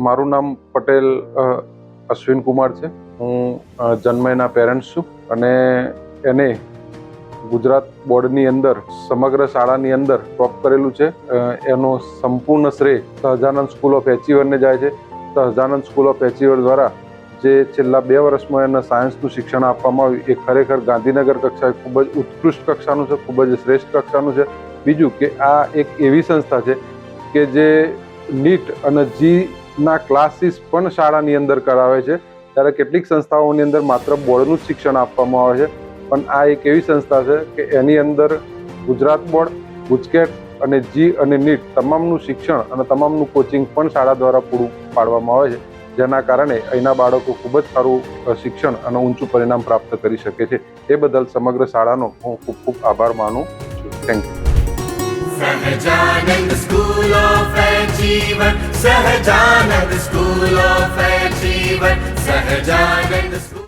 મારું નામ પટેલ અશ્વિન કુમાર છે. હું જન્મયના પેરેન્ટ્સ છું અને એને ગુજરાત બોર્ડની અંદર સમગ્ર શાળાની અંદર ટોપ કરેલું છે. એનો સંપૂર્ણ શ્રેય સહજાનંદ સ્કૂલ ઓફ એચીવરને જાય છે. સહજાનંદ સ્કૂલ ઓફ એચીવર દ્વારા જે છેલ્લા 2 વર્ષમાં એને સાયન્સનું શિક્ષણ આપવામાં આવ્યું એ ખરેખર ગાંધીનગર કક્ષાએ ખૂબ જ ઉત્કૃષ્ટ કક્ષાનું છે, ખૂબ જ શ્રેષ્ઠ કક્ષાનું છે. બીજું કે આ એક એવી સંસ્થા છે કે જે નીટ અને જીના ક્લાસીસ પણ શાળાની અંદર કરાવે છે. ત્યારે કેટલીક સંસ્થાઓની અંદર માત્ર બોર્ડનું જ શિક્ષણ આપવામાં આવે છે, પણ આ એક એવી સંસ્થા છે કે એની અંદર ગુજરાત બોર્ડ, ગુજકેટ અને જી અને નીટ તમામનું શિક્ષણ અને તમામનું કોચિંગ પણ શાળા દ્વારા પૂરું પાડવામાં આવે છે, જેના કારણે અહીંના બાળકો ખૂબ જ સારું શિક્ષણ અને ઊંચું પરિણામ પ્રાપ્ત કરી શકે છે. એ બદલ સમગ્ર શાળાનો હું ખૂબ ખૂબ આભાર માનું છું. Thank you. Sahajanand School of Achiever, Sahajanand School of Achiever, Sahajanand School.